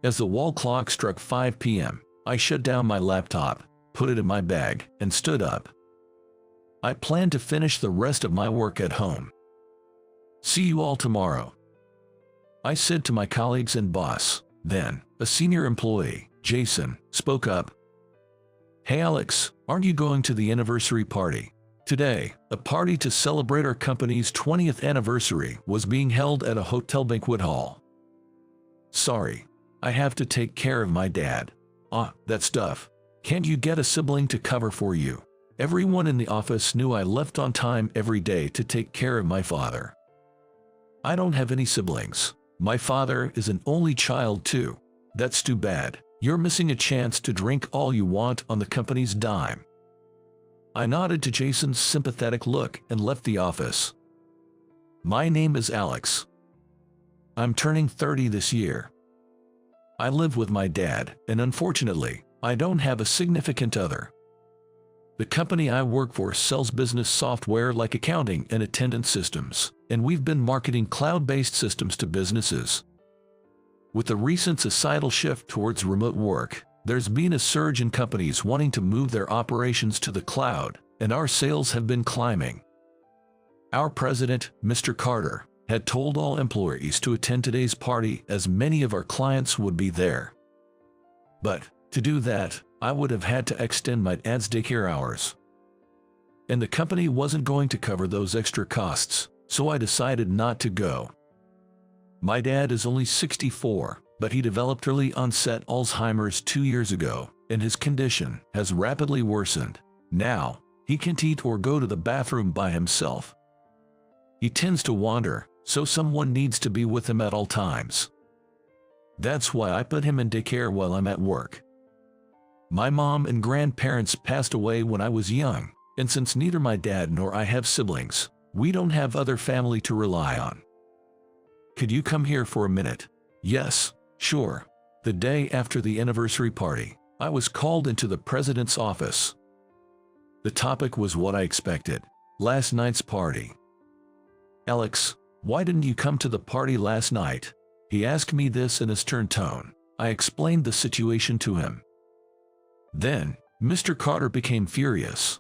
As the wall clock struck 5 p.m., I shut down my laptop, put it in my bag, and stood up. I plan to finish the rest of my work at home. See you all tomorrow, I said to my colleagues and boss. Then, a senior employee, Jason, spoke up. Hey Alex, aren't you going to the anniversary party? Today, a party to celebrate our company's 20th anniversary was being held at a hotel banquet hall. Sorry, I have to take care of my dad. That stuff. Can't you get a sibling to cover for you? Everyone in the office knew I left on time every day to take care of my father. I don't have any siblings. My father is an only child too. That's too bad. You're missing a chance to drink all you want on the company's dime. I nodded to Jason's sympathetic look and left the office. My name is Alex. I'm turning 30 this year. I live with my dad, and unfortunately, I don't have a significant other. The company I work for sells business software like accounting and attendance systems, and we've been marketing cloud-based systems to businesses. With the recent societal shift towards remote work, there's been a surge in companies wanting to move their operations to the cloud, and our sales have been climbing. Our president, Mr. Carter, had told all employees to attend today's party as many of our clients would be there. But, to do that, I would have had to extend my dad's daycare hours. And the company wasn't going to cover those extra costs, so I decided not to go. My dad is only 64, but he developed early onset Alzheimer's 2 years ago, and his condition has rapidly worsened. Now, he can't eat or go to the bathroom by himself. He tends to wander, so someone needs to be with him at all times. That's why I put him in daycare while I'm at work. My mom and grandparents passed away when I was young, and since neither my dad nor I have siblings, we don't have other family to rely on. Could you come here for a minute? Yes, sure. The day after the anniversary party, I was called into the president's office. The topic was what I expected: last night's party. Alex, why didn't you come to the party last night? He asked me this in a stern tone. I explained the situation to him. Then, Mr. Carter became furious.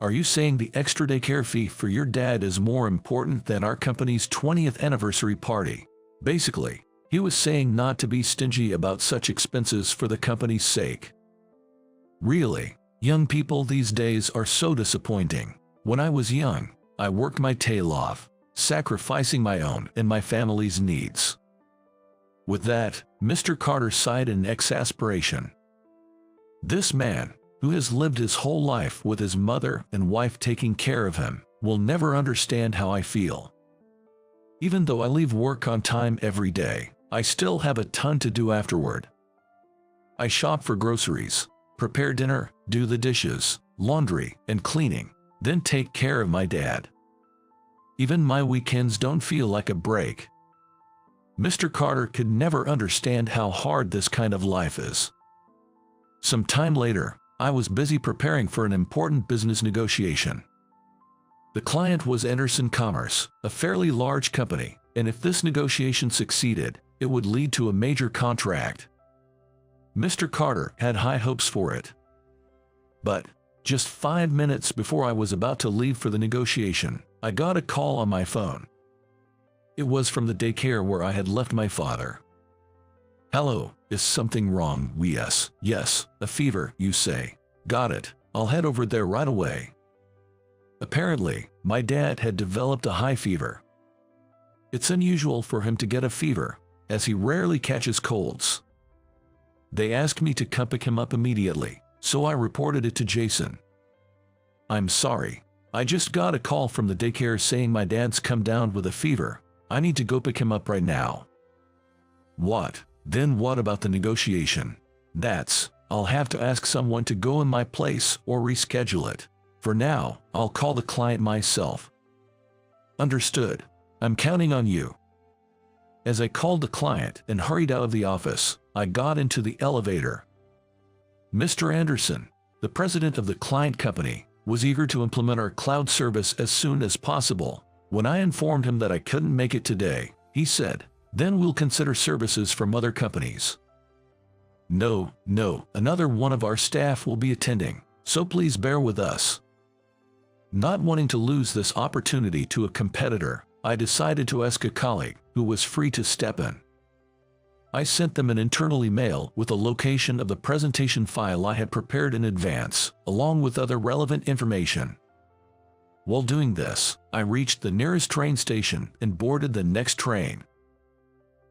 Are you saying the extra daycare fee for your dad is more important than our company's 20th anniversary party? Basically, he was saying not to be stingy about such expenses for the company's sake. Really, young people these days are so disappointing. When I was young, I worked my tail off, sacrificing my own and my family's needs. With that, Mr. Carter sighed in exasperation. This man, who has lived his whole life with his mother and wife taking care of him, will never understand how I feel. Even though I leave work on time every day, I still have a ton to do afterward. I shop for groceries, prepare dinner, do the dishes, laundry, and cleaning, then take care of my dad. Even my weekends don't feel like a break. Mr. Carter could never understand how hard this kind of life is. Some time later, I was busy preparing for an important business negotiation. The client was Anderson Commerce, a fairly large company, and if this negotiation succeeded, it would lead to a major contract. Mr. Carter had high hopes for it. But, just 5 minutes before I was about to leave for the negotiation, I got a call on my phone. It was from the daycare where I had left my father. Hello, is something wrong? Yes, a fever, you say. Got it, I'll head over there right away. Apparently, my dad had developed a high fever. It's unusual for him to get a fever, as he rarely catches colds. They asked me to come pick him up immediately, so I reported it to Jason. I'm sorry, I just got a call from the daycare saying my dad's come down with a fever. I need to go pick him up right now. What? Then what about the negotiation? I'll have to ask someone to go in my place or reschedule it. For now, I'll call the client myself. Understood. I'm counting on you. As I called the client and hurried out of the office, I got into the elevator. Mr. Anderson, the president of the client company, was eager to implement our cloud service as soon as possible. When I informed him that I couldn't make it today, he said, Then we'll consider services from other companies. No, another one of our staff will be attending, so please bear with us. Not wanting to lose this opportunity to a competitor, I decided to ask a colleague who was free to step in. I sent them an internal email with a location of the presentation file I had prepared in advance, along with other relevant information. While doing this, I reached the nearest train station and boarded the next train.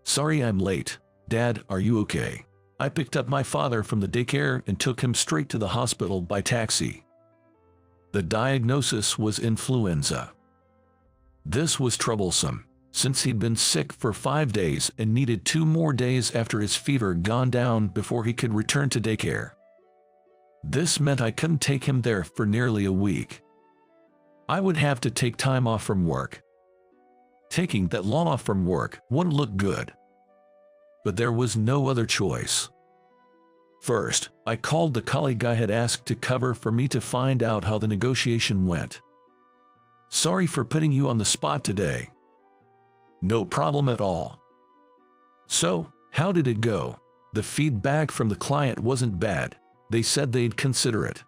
Sorry I'm late. Dad, are you okay? I picked up my father from the daycare and took him straight to the hospital by taxi. The diagnosis was influenza. This was troublesome, since he'd been sick for 5 days and needed 2 more days after his fever gone down before he could return to daycare. This meant I couldn't take him there for nearly a week. I would have to take time off from work. Taking that long off from work wouldn't look good. But there was no other choice. First, I called the colleague I had asked to cover for me to find out how the negotiation went. Sorry for putting you on the spot today. No problem at all. So, how did it go? The feedback from the client wasn't bad. They said they'd consider it.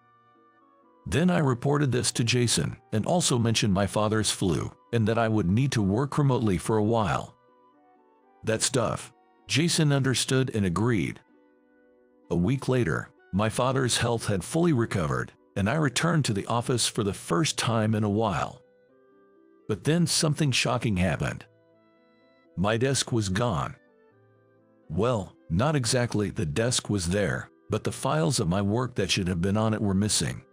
Then I reported this to Jason and also mentioned my father's flu and that I would need to work remotely for a while. That stuff. Jason understood and agreed. A week later, my father's health had fully recovered and I returned to the office for the first time in a while. But then something shocking happened. My desk was gone. Well, not exactly the desk was there, but the files of my work that should have been on it were missing.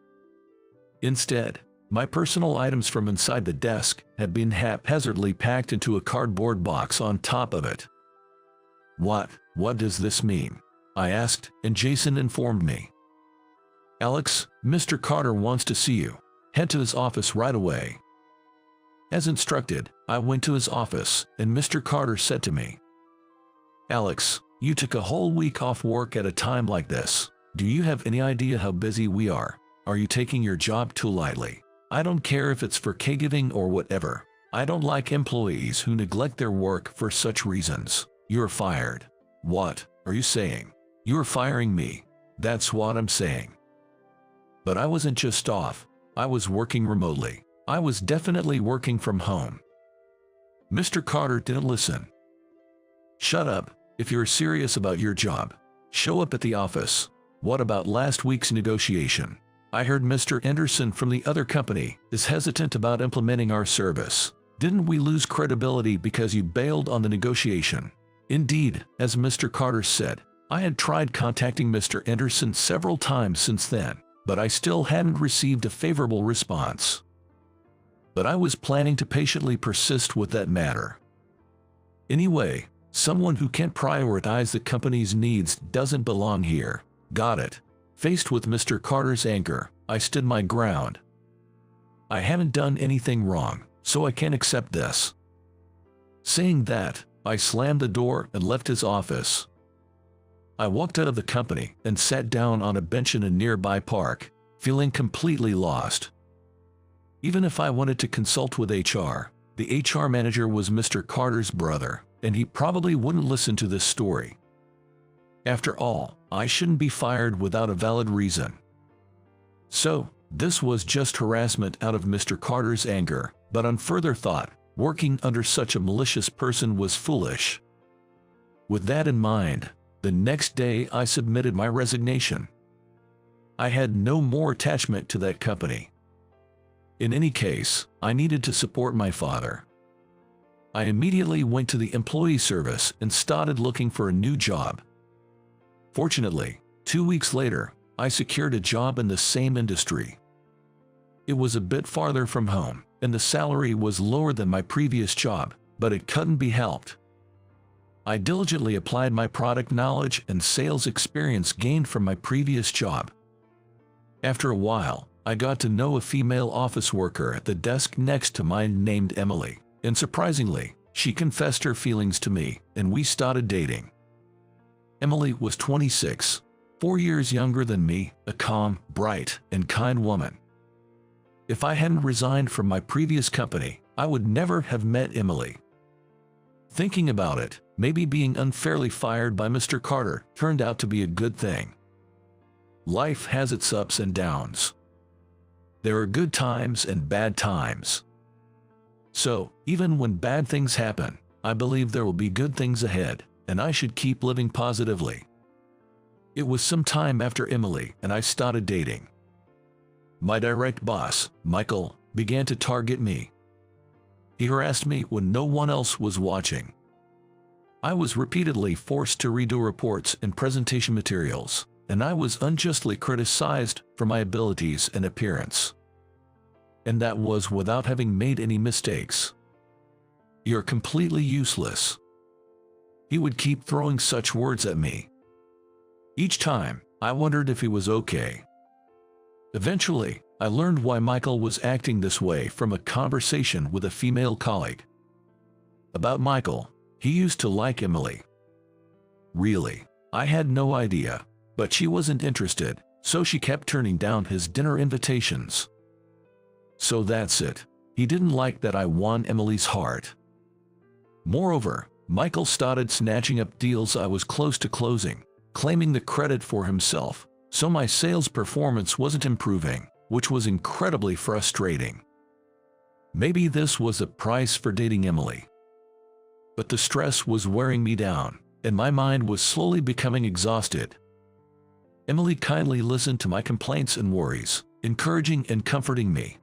Instead, my personal items from inside the desk had been haphazardly packed into a cardboard box on top of it. What does this mean? I asked, and Jason informed me. Alex, Mr. Carter wants to see you. Head to his office right away. As instructed, I went to his office, and Mr. Carter said to me, Alex, you took a whole week off work at a time like this. Do you have any idea how busy we are? Are you taking your job too lightly? I don't care if it's for caregiving or whatever. I don't like employees who neglect their work for such reasons. You're fired. What are you saying? You're firing me. That's what I'm saying. But I wasn't just off. I was working remotely. I was definitely working from home. Mr. Carter didn't listen. Shut up. If you're serious about your job, show up at the office. What about last week's negotiation? I heard Mr. Anderson from the other company is hesitant about implementing our service. Didn't we lose credibility because you bailed on the negotiation? Indeed, as Mr. Carter said, I had tried contacting Mr. Anderson several times since then, but I still hadn't received a favorable response. But I was planning to patiently persist with that matter. Anyway, someone who can't prioritize the company's needs doesn't belong here. Got it. Faced with Mr. Carter's anger, I stood my ground. I haven't done anything wrong, so I can't accept this. Saying that, I slammed the door and left his office. I walked out of the company and sat down on a bench in a nearby park, feeling completely lost. Even if I wanted to consult with HR, the HR manager was Mr. Carter's brother, and he probably wouldn't listen to this story. After all, I shouldn't be fired without a valid reason. So, this was just harassment out of Mr. Carter's anger, but on further thought, working under such a malicious person was foolish. With that in mind, the next day I submitted my resignation. I had no more attachment to that company. In any case, I needed to support my father. I immediately went to the employee service and started looking for a new job. Fortunately, 2 weeks later, I secured a job in the same industry. It was a bit farther from home, and the salary was lower than my previous job, but it couldn't be helped. I diligently applied my product knowledge and sales experience gained from my previous job. After a while, I got to know a female office worker at the desk next to mine named Emily, and surprisingly, she confessed her feelings to me, and we started dating. Emily was 26, 4 years younger than me, a calm, bright, and kind woman. If I hadn't resigned from my previous company, I would never have met Emily. Thinking about it, maybe being unfairly fired by Mr. Carter turned out to be a good thing. Life has its ups and downs. There are good times and bad times. So, even when bad things happen, I believe there will be good things ahead, and I should keep living positively. It was some time after Emily and I started dating. My direct boss, Michael, began to target me. He harassed me when no one else was watching. I was repeatedly forced to redo reports and presentation materials, and I was unjustly criticized for my abilities and appearance. And that was without having made any mistakes. You're completely useless. He would keep throwing such words at me. Each time, I wondered if he was okay. Eventually, I learned why Michael was acting this way from a conversation with a female colleague. About Michael, he used to like Emily. Really, I had no idea, but she wasn't interested, so she kept turning down his dinner invitations. So that's it. He didn't like that I won Emily's heart. Moreover, Michael started snatching up deals I was close to closing, claiming the credit for himself, so my sales performance wasn't improving, which was incredibly frustrating. Maybe this was a price for dating Emily. But the stress was wearing me down, and my mind was slowly becoming exhausted. Emily kindly listened to my complaints and worries, encouraging and comforting me.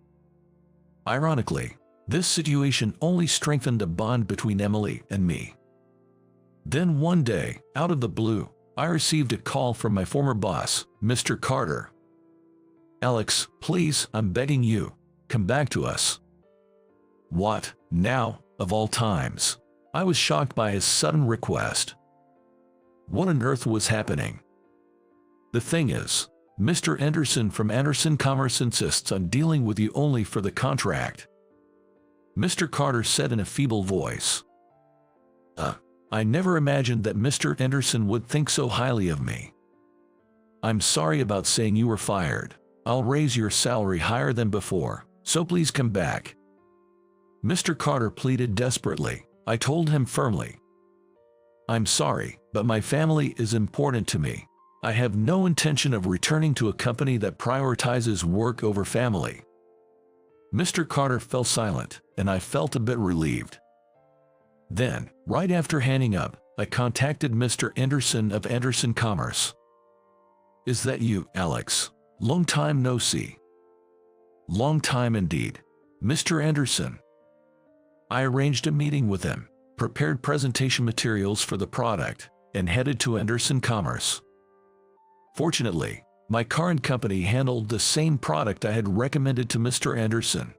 Ironically, this situation only strengthened a bond between Emily and me. Then one day, out of the blue, I received a call from my former boss, Mr. Carter. "Alex, please, I'm begging you, come back to us." What, now, of all times? I was shocked by his sudden request. What on earth was happening? The thing is, Mr. Anderson from Anderson Commerce insists on dealing with you only for the contract. Mr. Carter said in a feeble voice. I never imagined that Mr. Anderson would think so highly of me. I'm sorry about saying you were fired. I'll raise your salary higher than before, so please come back. Mr. Carter pleaded desperately. I told him firmly. I'm sorry, but my family is important to me. I have no intention of returning to a company that prioritizes work over family. Mr. Carter fell silent, and I felt a bit relieved. Then, right after hanging up, I contacted Mr. Anderson of Anderson Commerce. Is that you, Alex? Long time no see. Long time indeed. Mr. Anderson. I arranged a meeting with him, prepared presentation materials for the product, and headed to Anderson Commerce. Fortunately, my current company handled the same product I had recommended to Mr. Anderson.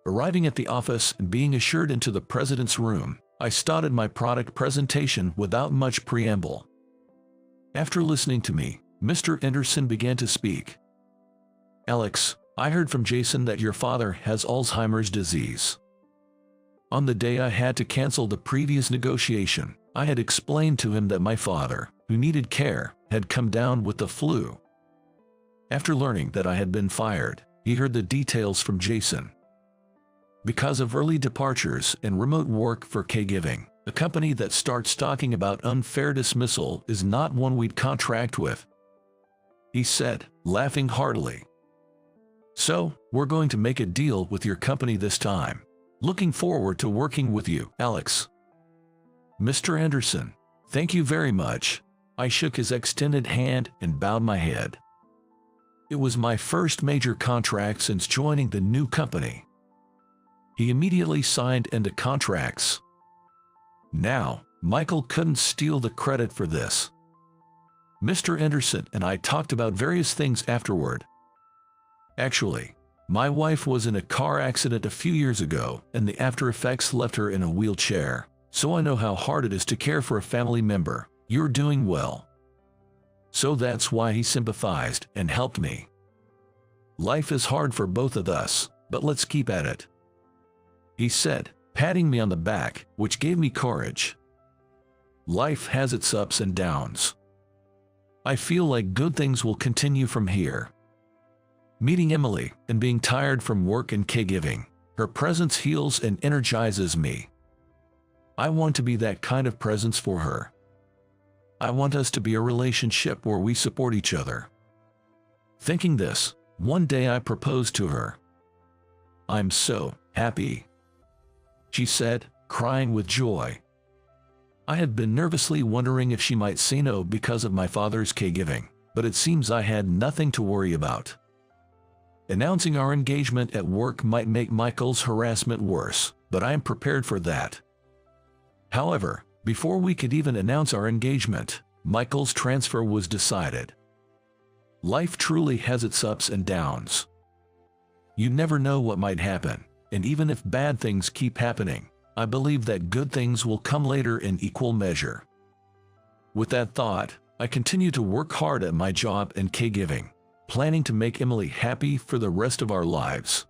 Arriving at the office and being ushered into the president's room, I started my product presentation without much preamble. After listening to me, Mr. Anderson began to speak. Alex, I heard from Jason that your father has Alzheimer's disease. On the day I had to cancel the previous negotiation, I had explained to him that my father, who needed care, had come down with the flu. After learning that I had been fired, he heard the details from Jason. Because of early departures and remote work for caregiving, a company that starts talking about unfair dismissal is not one we'd contract with, he said, laughing heartily. So, we're going to make a deal with your company this time. Looking forward to working with you, Alex. Mr. Anderson, thank you very much. I shook his extended hand and bowed my head. It was my first major contract since joining the new company. He immediately signed into contracts. Now, Michael couldn't steal the credit for this. Mr. Anderson and I talked about various things afterward. Actually, my wife was in a car accident a few years ago, and the after effects left her in a wheelchair, so I know how hard it is to care for a family member. You're doing well. So that's why he sympathized and helped me. Life is hard for both of us, but let's keep at it, he said, patting me on the back, which gave me courage. Life has its ups and downs. I feel like good things will continue from here. Meeting Emily and being tired from work and caregiving, her presence heals and energizes me. I want to be that kind of presence for her. I want us to be a relationship where we support each other. Thinking this, one day I proposed to her. "I'm so happy," she said, crying with joy. I had been nervously wondering if she might say no because of my father's caregiving, but it seems I had nothing to worry about. Announcing our engagement at work might make Michael's harassment worse, but I am prepared for that. However, before we could even announce our engagement, Michael's transfer was decided. Life truly has its ups and downs. You never know what might happen, and even if bad things keep happening, I believe that good things will come later in equal measure. With that thought, I continue to work hard at my job and caregiving, planning to make Emily happy for the rest of our lives.